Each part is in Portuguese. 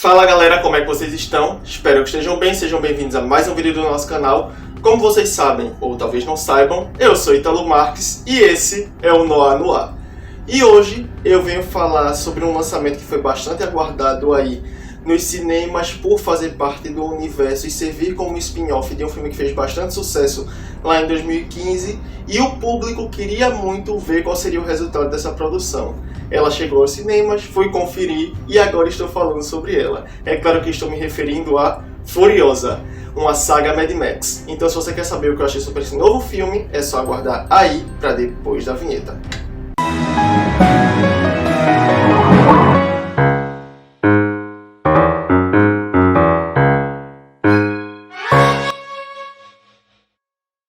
Fala galera, como é que vocês estão? Espero que estejam bem, sejam bem-vindos a mais um vídeo do nosso canal. Como vocês sabem, ou talvez não saibam, eu sou Ítalo Marques e esse é o Noir no Ar. E hoje eu venho falar sobre um lançamento que foi bastante aguardado aí nos cinemas por fazer parte do universo e servir como spin-off de um filme que fez bastante sucesso lá em 2015 e o público queria muito ver qual seria o resultado dessa produção. Ela chegou aos cinemas, fui conferir e agora estou falando sobre ela. É claro que estou me referindo a Furiosa, uma saga Mad Max. Então se você quer saber o que eu achei sobre esse novo filme, é só aguardar aí para depois da vinheta.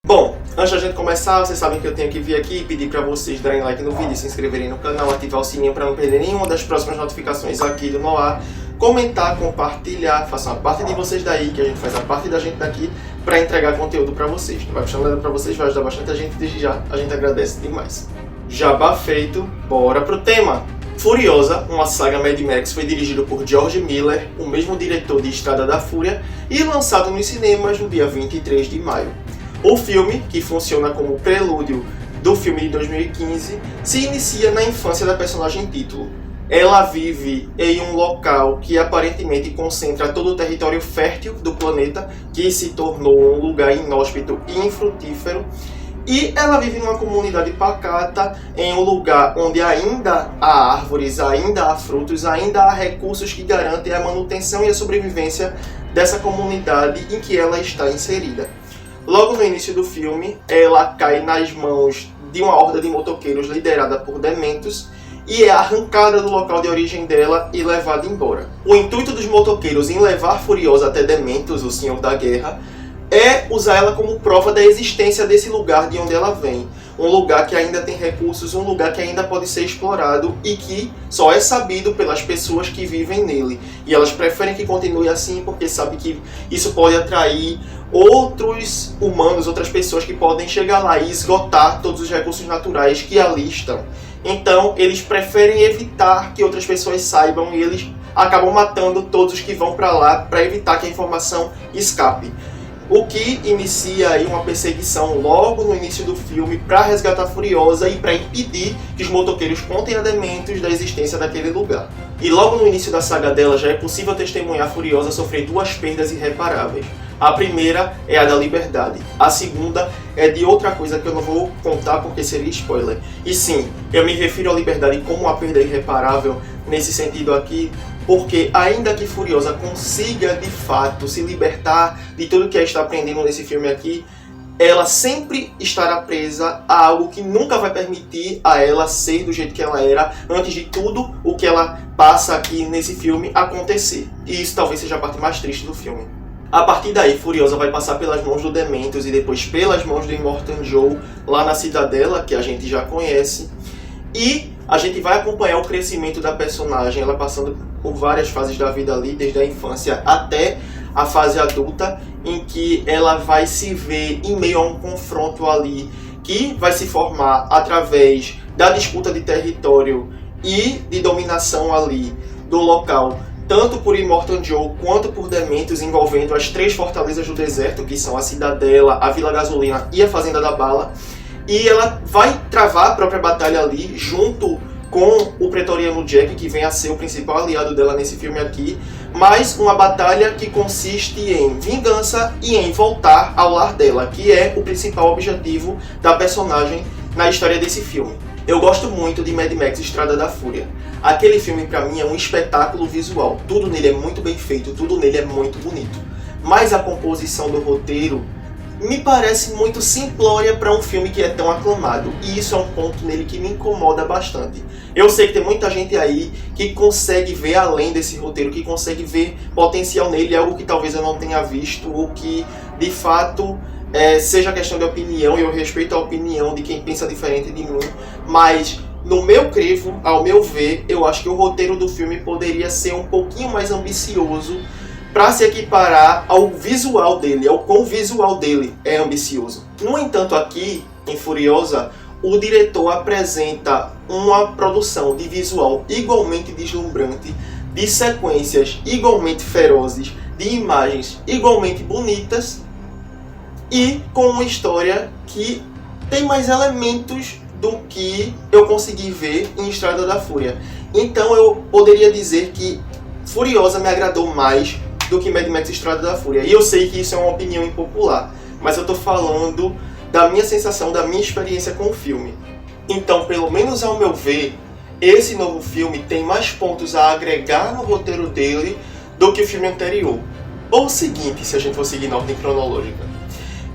Bom, antes da gente começar, vocês sabem que eu tenho que vir aqui e pedir para vocês darem like no vídeo, se inscreverem no canal, ativar o sininho para não perder nenhuma das próximas notificações aqui do Noir, comentar, compartilhar, façam a parte de vocês daí, que a gente faz a parte da gente daqui, para entregar conteúdo para vocês. Não vai custar nada para vocês, vai ajudar bastante a gente, desde já a gente agradece demais. Jabá feito, bora pro tema! Furiosa, uma saga Mad Max, foi dirigido por George Miller, o mesmo diretor de Estrada da Fúria, e lançado nos cinemas no dia 23 de maio. O filme, que funciona como prelúdio do filme de 2015, se inicia na infância da personagem título. Ela vive em um local que aparentemente concentra todo o território fértil do planeta, que se tornou um lugar inóspito e infrutífero, e ela vive numa comunidade pacata, em um lugar onde ainda há árvores, ainda há frutos, ainda há recursos que garantem a manutenção e a sobrevivência dessa comunidade em que ela está inserida. Logo no início do filme, ela cai nas mãos de uma horda de motoqueiros liderada por dementos e é arrancada do local de origem dela e levada embora. O intuito dos motoqueiros em levar Furiosa até Dementos, o Senhor da Guerra, é usar ela como prova da existência desse lugar de onde ela vem. Um lugar que ainda tem recursos, um lugar que ainda pode ser explorado e que só é sabido pelas pessoas que vivem nele. E elas preferem que continue assim porque sabem que isso pode atrair outros humanos, outras pessoas que podem chegar lá e esgotar todos os recursos naturais que ali estão. Então eles preferem evitar que outras pessoas saibam e eles acabam matando todos os que vão para lá para evitar que a informação escape. O que inicia aí uma perseguição logo no início do filme para resgatar Furiosa e para impedir que os motoqueiros contem a Dementos da existência daquele lugar. E logo no início da saga dela já é possível testemunhar Furiosa sofrer duas perdas irreparáveis. A primeira é a da liberdade, a segunda é de outra coisa que eu não vou contar porque seria spoiler. E sim, eu me refiro à liberdade como uma perda irreparável nesse sentido aqui, porque ainda que Furiosa consiga de fato se libertar de tudo que ela está aprendendo nesse filme aqui, ela sempre estará presa a algo que nunca vai permitir a ela ser do jeito que ela era antes de tudo o que ela passa aqui nesse filme acontecer. E isso talvez seja a parte mais triste do filme. A partir daí, Furiosa vai passar pelas mãos do Dementos e depois pelas mãos do Immortan Joe lá na Cidadela, que a gente já conhece. E a gente vai acompanhar o crescimento da personagem, ela passando por várias fases da vida ali, desde a infância até a fase adulta, em que ela vai se ver em meio a um confronto ali, que vai se formar através da disputa de território e de dominação ali do local, tanto por Immortan Joe quanto por Dementos, envolvendo as três fortalezas do deserto, que são a Cidadela, a Vila Gasolina e a Fazenda da Bala. E ela vai travar a própria batalha ali, junto com o pretoriano Jack, que vem a ser o principal aliado dela nesse filme aqui, mas uma batalha que consiste em vingança e em voltar ao lar dela, que é o principal objetivo da personagem na história desse filme. Eu gosto muito de Mad Max Estrada da Fúria. Aquele filme pra mim é um espetáculo visual, tudo nele é muito bem feito, tudo nele é muito bonito. Mas a composição do roteiro me parece muito simplória para um filme que é tão aclamado, e isso é um ponto nele que me incomoda bastante. Eu sei que tem muita gente aí que consegue ver além desse roteiro, que consegue ver potencial nele, algo que talvez eu não tenha visto, ou que de fato seja questão de opinião, e eu respeito a opinião de quem pensa diferente de mim, mas no meu crivo, ao meu ver, eu acho que o roteiro do filme poderia ser um pouquinho mais ambicioso para se equiparar ao visual dele, ao quão visual dele é ambicioso. No entanto, aqui em Furiosa, o diretor apresenta uma produção de visual igualmente deslumbrante, de sequências igualmente ferozes, de imagens igualmente bonitas e com uma história que tem mais elementos do que eu consegui ver em Estrada da Fúria. Então eu poderia dizer que Furiosa me agradou mais do que Mad Max Estrada da Fúria. E eu sei que isso é uma opinião impopular, mas eu tô falando da minha sensação, da minha experiência com o filme. Então, pelo menos ao meu ver, esse novo filme tem mais pontos a agregar no roteiro dele do que o filme anterior. Ou o seguinte, se a gente for seguir na ordem cronológica.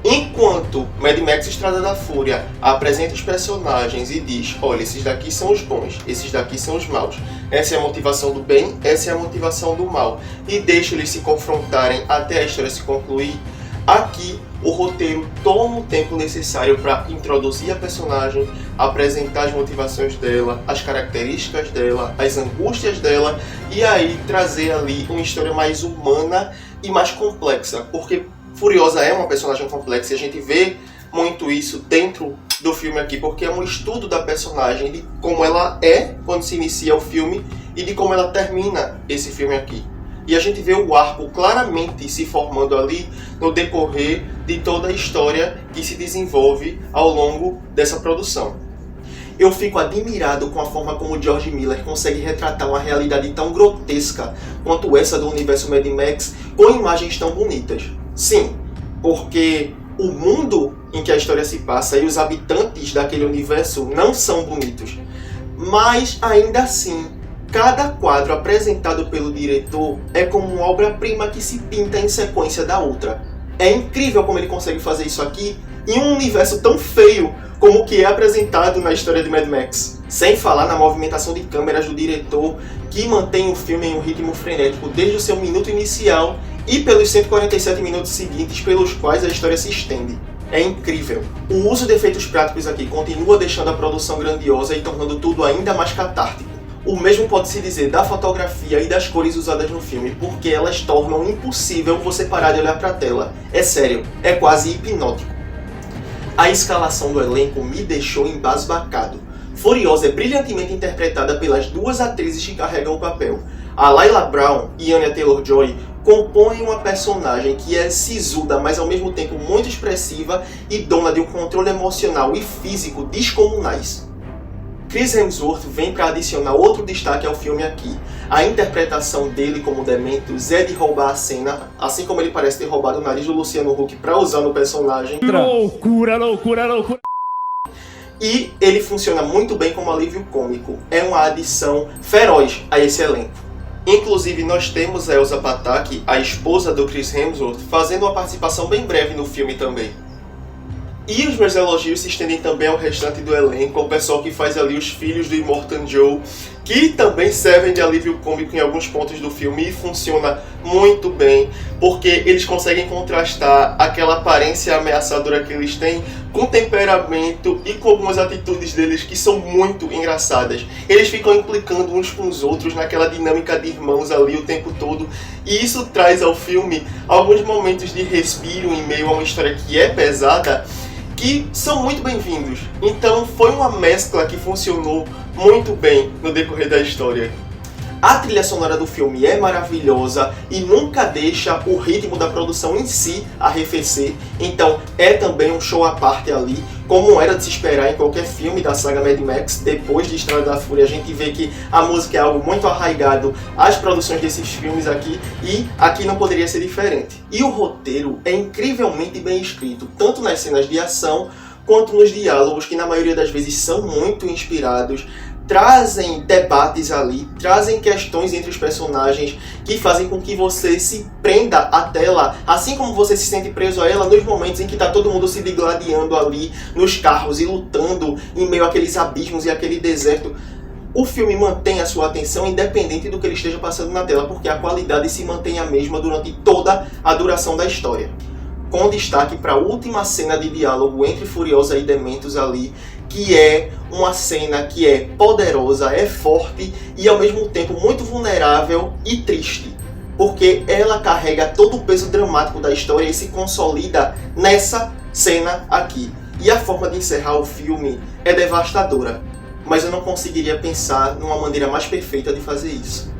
Enquanto Mad Max Estrada da Fúria apresenta os personagens e diz: olha, esses daqui são os bons, esses daqui são os maus. Essa é a motivação do bem, essa é a motivação do mal. E deixa eles se confrontarem até a história se concluir. Aqui, o roteiro toma o tempo necessário para introduzir a personagem, apresentar as motivações dela, as características dela, as angústias dela, e aí trazer ali uma história mais humana e mais complexa. Porque Furiosa é uma personagem complexa e a gente vê muito isso dentro do filme aqui, porque é um estudo da personagem, de como ela é quando se inicia o filme e de como ela termina esse filme aqui. E a gente vê o arco claramente se formando ali no decorrer de toda a história que se desenvolve ao longo dessa produção. Eu fico admirado com a forma como George Miller consegue retratar uma realidade tão grotesca quanto essa do universo Mad Max com imagens tão bonitas. Sim, porque o mundo em que a história se passa e os habitantes daquele universo não são bonitos. Mas, ainda assim, cada quadro apresentado pelo diretor é como uma obra-prima que se pinta em sequência da outra. É incrível como ele consegue fazer isso aqui em um universo tão feio como o que é apresentado na história de Mad Max. Sem falar na movimentação de câmeras do diretor, que mantém o filme em um ritmo frenético desde o seu minuto inicial e pelos 147 minutos seguintes pelos quais a história se estende. É incrível. O uso de efeitos práticos aqui continua deixando a produção grandiosa e tornando tudo ainda mais catártico. O mesmo pode-se dizer da fotografia e das cores usadas no filme, porque elas tornam impossível você parar de olhar para a tela. É sério, é quase hipnótico. A escalação do elenco me deixou embasbacado. Furiosa é brilhantemente interpretada pelas duas atrizes que carregam o papel. A Laila Brown e Anya Taylor-Joy compõem uma personagem que é sisuda, mas ao mesmo tempo muito expressiva e dona de um controle emocional e físico descomunais. Chris Hemsworth vem para adicionar outro destaque ao filme aqui. A interpretação dele como Dementus é de roubar a cena, assim como ele parece ter roubado o nariz do Luciano Huck para usar no personagem. Loucura, loucura, loucura! E ele funciona muito bem como alívio cômico. É uma adição feroz a esse elenco. Inclusive, nós temos a Elsa Pataky, a esposa do Chris Hemsworth, fazendo uma participação bem breve no filme também. E os meus elogios se estendem também ao restante do elenco, ao pessoal que faz ali os filhos do Immortan Joe, que também servem de alívio cômico em alguns pontos do filme e funciona muito bem, porque eles conseguem contrastar aquela aparência ameaçadora que eles têm com temperamento e com algumas atitudes deles que são muito engraçadas. Eles ficam implicando uns com os outros naquela dinâmica de irmãos ali o tempo todo, e isso traz ao filme alguns momentos de respiro em meio a uma história que é pesada, que são muito bem-vindos. Então foi uma mescla que funcionou muito bem no decorrer da história. A trilha sonora do filme é maravilhosa e nunca deixa o ritmo da produção em si arrefecer, então é também um show à parte ali, como era de se esperar em qualquer filme da saga Mad Max. Depois de Estrada da Fúria, a gente vê que a música é algo muito arraigado às produções desses filmes aqui, e aqui não poderia ser diferente. E o roteiro é incrivelmente bem escrito, tanto nas cenas de ação quanto nos diálogos, que na maioria das vezes são muito inspirados, trazem debates ali, trazem questões entre os personagens que fazem com que você se prenda à tela, assim como você se sente preso a ela nos momentos em que está todo mundo se digladiando ali nos carros e lutando em meio àqueles abismos e aquele deserto. O filme mantém a sua atenção independente do que ele esteja passando na tela, porque a qualidade se mantém a mesma durante toda a duração da história. Com destaque para a última cena de diálogo entre Furiosa e Dementus ali, que é uma cena que é poderosa, é forte e ao mesmo tempo muito vulnerável e triste, porque ela carrega todo o peso dramático da história e se consolida nessa cena aqui. E a forma de encerrar o filme é devastadora, mas eu não conseguiria pensar numa maneira mais perfeita de fazer isso.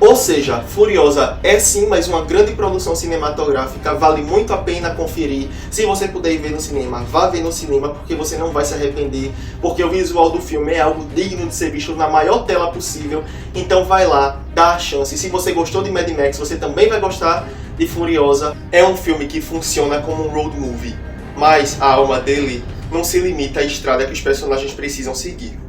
Ou seja, Furiosa é sim mais uma grande produção cinematográfica, vale muito a pena conferir. Se você puder ir ver no cinema, vá ver no cinema, porque você não vai se arrepender, porque o visual do filme é algo digno de ser visto na maior tela possível. Então vai lá, dá a chance. Se você gostou de Mad Max, você também vai gostar de Furiosa. É um filme que funciona como um road movie, mas a alma dele não se limita à estrada que os personagens precisam seguir.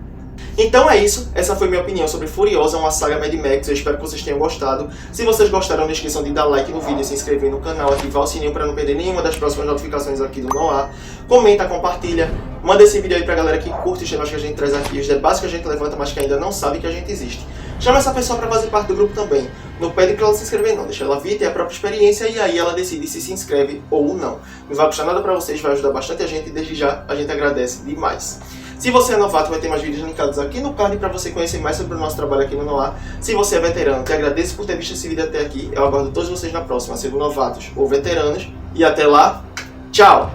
Então é isso, essa foi minha opinião sobre Furiosa, uma saga Mad Max. Eu espero que vocês tenham gostado. Se vocês gostaram, não esqueçam de dar like no vídeo, se inscrever no canal, ativar o sininho para não perder nenhuma das próximas notificações aqui do Noah. Comenta, compartilha, manda esse vídeo aí pra galera que curte os temas que a gente traz aqui, os debates que a gente levanta, mas que ainda não sabe que a gente existe. Chama essa pessoa para fazer parte do grupo também. Não pede para ela se inscrever não, deixa ela vir, ter a própria experiência e aí ela decide se inscreve ou não. Não vai custar nada para vocês, vai ajudar bastante a gente e desde já a gente agradece demais. Se você é novato, vai ter mais vídeos linkados aqui no card para você conhecer mais sobre o nosso trabalho aqui no Noah. Se você é veterano, te agradeço por ter visto esse vídeo até aqui. Eu aguardo todos vocês na próxima, sendo novatos ou veteranos. E até lá, tchau!